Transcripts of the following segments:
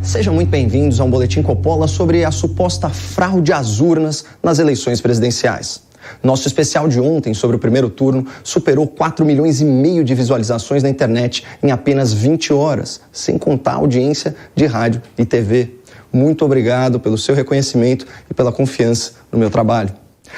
Sejam muito bem-vindos a um Boletim Coppola sobre a suposta fraude às urnas nas eleições presidenciais. Nosso especial de ontem sobre o primeiro turno superou 4,5 milhões de visualizações na internet em apenas 20 horas, sem contar a audiência de rádio e TV. Muito obrigado pelo seu reconhecimento e pela confiança no meu trabalho.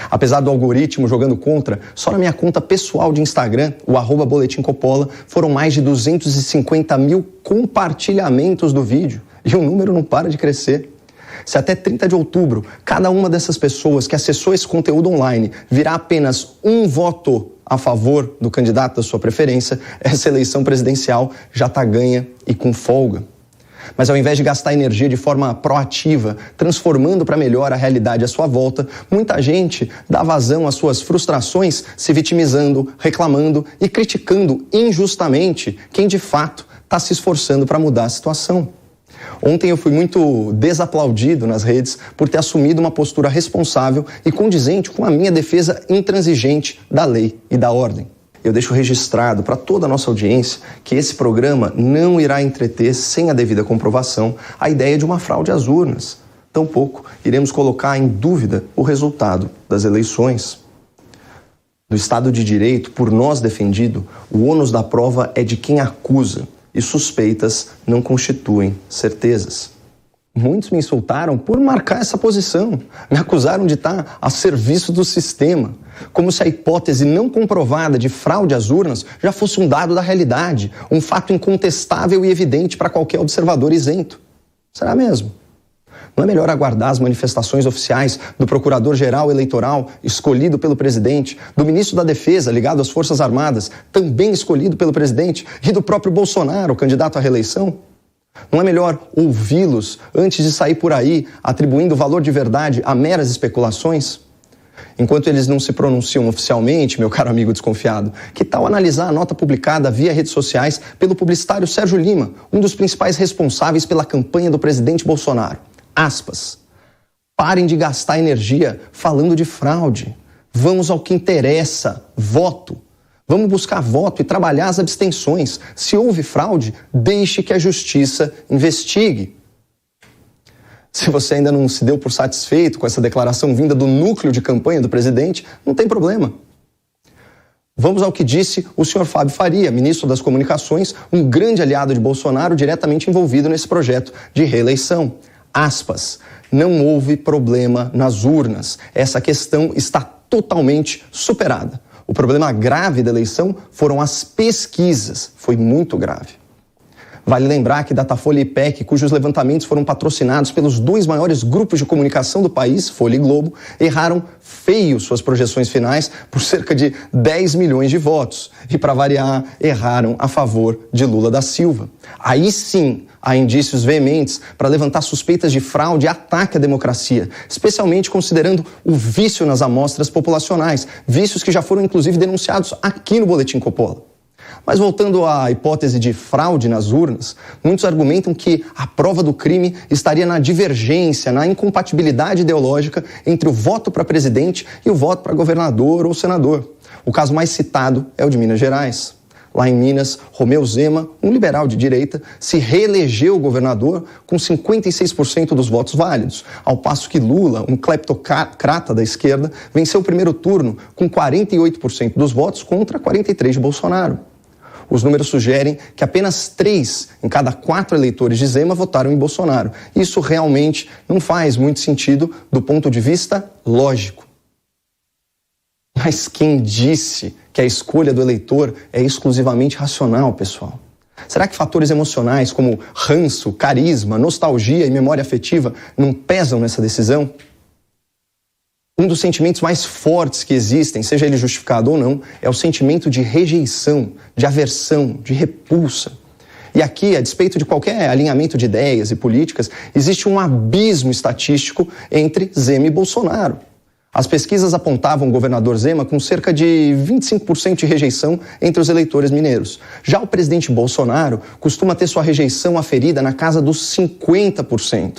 Apesar do algoritmo jogando contra, só na minha conta pessoal de Instagram, o @Boletim Coppola, foram mais de 250 mil compartilhamentos do vídeo. E o número não para de crescer. Se até 30 de outubro, cada uma dessas pessoas que acessou esse conteúdo online virar apenas um voto a favor do candidato da sua preferência, essa eleição presidencial já está ganha e com folga. Mas ao invés de gastar energia de forma proativa, transformando para melhor a realidade à sua volta, muita gente dá vazão às suas frustrações, se vitimizando, reclamando e criticando injustamente quem de fato está se esforçando para mudar a situação. Ontem eu fui muito desaplaudido nas redes por ter assumido uma postura responsável e condizente com a minha defesa intransigente da lei e da ordem. Eu deixo registrado para toda a nossa audiência que esse programa não irá entreter, sem a devida comprovação, a ideia de uma fraude às urnas. Tampouco iremos colocar em dúvida o resultado das eleições. No Estado de Direito, por nós defendido, o ônus da prova é de quem acusa e suspeitas não constituem certezas. Muitos me insultaram por marcar essa posição. Me acusaram de estar a serviço do sistema, como se a hipótese não comprovada de fraude às urnas já fosse um dado da realidade, um fato incontestável e evidente para qualquer observador isento. Será mesmo? Não é melhor aguardar as manifestações oficiais do Procurador-Geral Eleitoral, escolhido pelo presidente, do Ministro da Defesa, ligado às Forças Armadas, também escolhido pelo presidente, e do próprio Bolsonaro, o candidato à reeleição? Não é melhor ouvi-los antes de sair por aí atribuindo valor de verdade a meras especulações? Enquanto eles não se pronunciam oficialmente, meu caro amigo desconfiado, que tal analisar a nota publicada via redes sociais pelo publicitário Sérgio Lima, um dos principais responsáveis pela campanha do presidente Bolsonaro? Aspas. Parem de gastar energia falando de fraude. Vamos ao que interessa, voto. Vamos buscar voto e trabalhar as abstenções. Se houve fraude, deixe que a justiça investigue. Se você ainda não se deu por satisfeito com essa declaração vinda do núcleo de campanha do presidente, não tem problema. Vamos ao que disse o senhor Fábio Faria, ministro das Comunicações, um grande aliado de Bolsonaro, diretamente envolvido nesse projeto de reeleição. Aspas, não houve problema nas urnas. Essa questão está totalmente superada. O problema grave da eleição foram as pesquisas. Foi muito grave. Vale lembrar que Datafolha e IPEC, cujos levantamentos foram patrocinados pelos dois maiores grupos de comunicação do país, Folha e Globo, erraram feio suas projeções finais por cerca de 10 milhões de votos. E, para variar, erraram a favor de Lula da Silva. Aí sim, há indícios veementes para levantar suspeitas de fraude e ataque à democracia, especialmente considerando o vício nas amostras populacionais, vícios que já foram inclusive denunciados aqui no Boletim Coppola. Mas voltando à hipótese de fraude nas urnas, muitos argumentam que a prova do crime estaria na divergência, na incompatibilidade ideológica entre o voto para presidente e o voto para governador ou senador. O caso mais citado é o de Minas Gerais. Lá em Minas, Romeu Zema, um liberal de direita, se reelegeu governador com 56% dos votos válidos, ao passo que Lula, um cleptocrata da esquerda, venceu o primeiro turno com 48% dos votos contra 43% de Bolsonaro. Os números sugerem que apenas 3 em cada 4 eleitores de Zema votaram em Bolsonaro. Isso realmente não faz muito sentido do ponto de vista lógico. Mas quem disse que a escolha do eleitor é exclusivamente racional, pessoal? Será que fatores emocionais como ranço, carisma, nostalgia e memória afetiva não pesam nessa decisão? Um dos sentimentos mais fortes que existem, seja ele justificado ou não, é o sentimento de rejeição, de aversão, de repulsa. E aqui, a despeito de qualquer alinhamento de ideias e políticas, existe um abismo estatístico entre Zema e Bolsonaro. As pesquisas apontavam o governador Zema com cerca de 25% de rejeição entre os eleitores mineiros. Já o presidente Bolsonaro costuma ter sua rejeição aferida na casa dos 50%.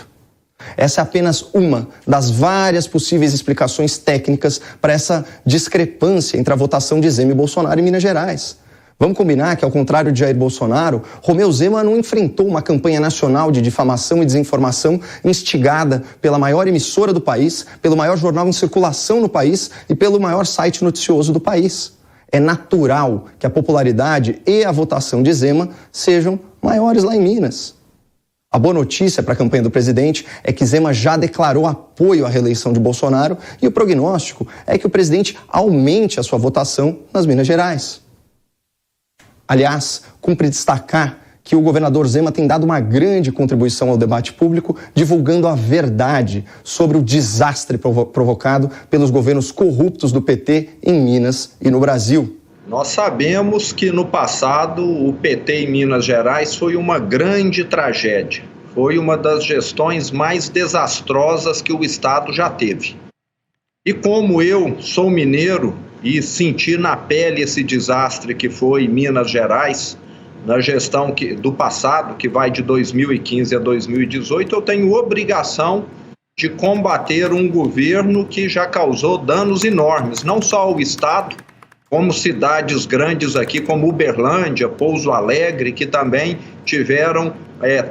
Essa é apenas uma das várias possíveis explicações técnicas para essa discrepância entre a votação de Zema e Bolsonaro em Minas Gerais. Vamos combinar que, ao contrário de Jair Bolsonaro, Romeu Zema não enfrentou uma campanha nacional de difamação e desinformação instigada pela maior emissora do país, pelo maior jornal em circulação no país e pelo maior site noticioso do país. É natural que a popularidade e a votação de Zema sejam maiores lá em Minas. A boa notícia para a campanha do presidente é que Zema já declarou apoio à reeleição de Bolsonaro e o prognóstico é que o presidente aumente a sua votação nas Minas Gerais. Aliás, cumpre destacar que o governador Zema tem dado uma grande contribuição ao debate público, divulgando a verdade sobre o desastre provocado pelos governos corruptos do PT em Minas e no Brasil. Nós sabemos que no passado o PT em Minas Gerais foi uma grande tragédia. Foi uma das gestões mais desastrosas que o Estado já teve. E como eu sou mineiro e senti na pele esse desastre que foi Minas Gerais, na gestão do passado, que vai de 2015 a 2018, eu tenho obrigação de combater um governo que já causou danos enormes, não só ao Estado, como cidades grandes aqui, como Uberlândia, Pouso Alegre, que também tiveram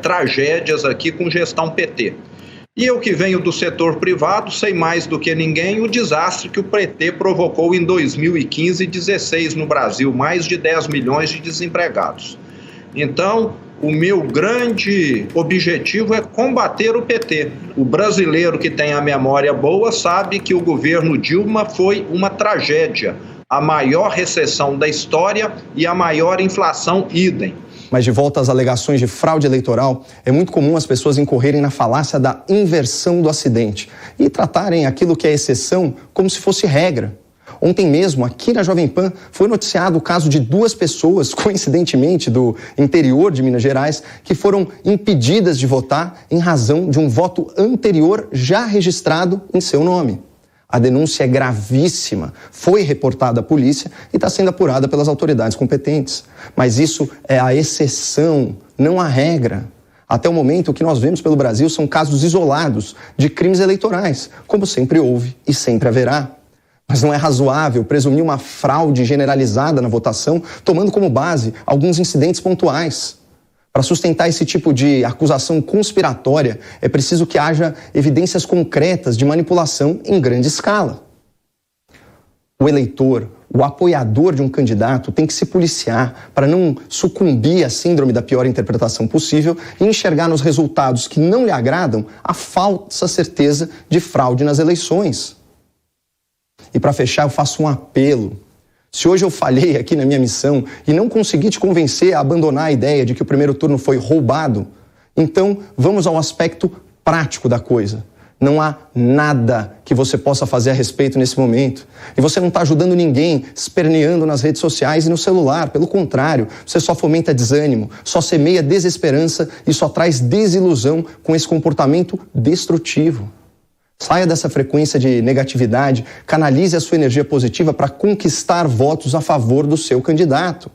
tragédias aqui com gestão PT. E eu que venho do setor privado, sei mais do que ninguém o desastre que o PT provocou em 2015 e 2016 no Brasil, mais de 10 milhões de desempregados. Então, o meu grande objetivo é combater o PT. O brasileiro que tem a memória boa sabe que o governo Dilma foi uma tragédia, a maior recessão da história e a maior inflação idem. Mas de volta às alegações de fraude eleitoral, é muito comum as pessoas incorrerem na falácia da inversão do acidente e tratarem aquilo que é exceção como se fosse regra. Ontem mesmo, aqui na Jovem Pan, foi noticiado o caso de 2 pessoas, coincidentemente do interior de Minas Gerais, que foram impedidas de votar em razão de um voto anterior já registrado em seu nome. A denúncia é gravíssima, foi reportada à polícia e está sendo apurada pelas autoridades competentes. Mas isso é a exceção, não a regra. Até o momento, o que nós vemos pelo Brasil são casos isolados de crimes eleitorais, como sempre houve e sempre haverá. Mas não é razoável presumir uma fraude generalizada na votação, tomando como base alguns incidentes pontuais. Para sustentar esse tipo de acusação conspiratória, é preciso que haja evidências concretas de manipulação em grande escala. O eleitor, o apoiador de um candidato tem que se policiar para não sucumbir à síndrome da pior interpretação possível e enxergar nos resultados que não lhe agradam a falsa certeza de fraude nas eleições. E para fechar, eu faço um apelo. Se hoje eu falhei aqui na minha missão e não consegui te convencer a abandonar a ideia de que o primeiro turno foi roubado, então vamos ao aspecto prático da coisa. Não há nada que você possa fazer a respeito nesse momento. E você não está ajudando ninguém esperneando nas redes sociais e no celular. Pelo contrário, você só fomenta desânimo, só semeia desesperança e só traz desilusão com esse comportamento destrutivo. Saia dessa frequência de negatividade, canalize a sua energia positiva para conquistar votos a favor do seu candidato.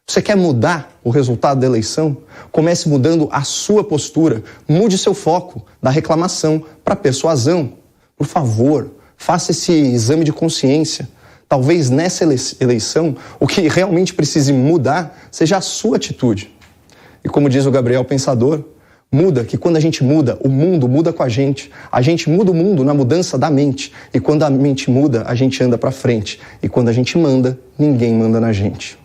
Você quer mudar o resultado da eleição? Comece mudando a sua postura, mude seu foco da reclamação para a persuasão. Por favor, faça esse exame de consciência. Talvez nessa eleição, o que realmente precise mudar seja a sua atitude. E como diz o Gabriel Pensador, muda que quando a gente muda, o mundo muda com a gente. A gente muda o mundo na mudança da mente. E quando a mente muda, a gente anda para frente. E quando a gente manda, ninguém manda na gente.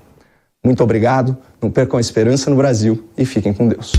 Muito obrigado, não percam a esperança no Brasil e fiquem com Deus.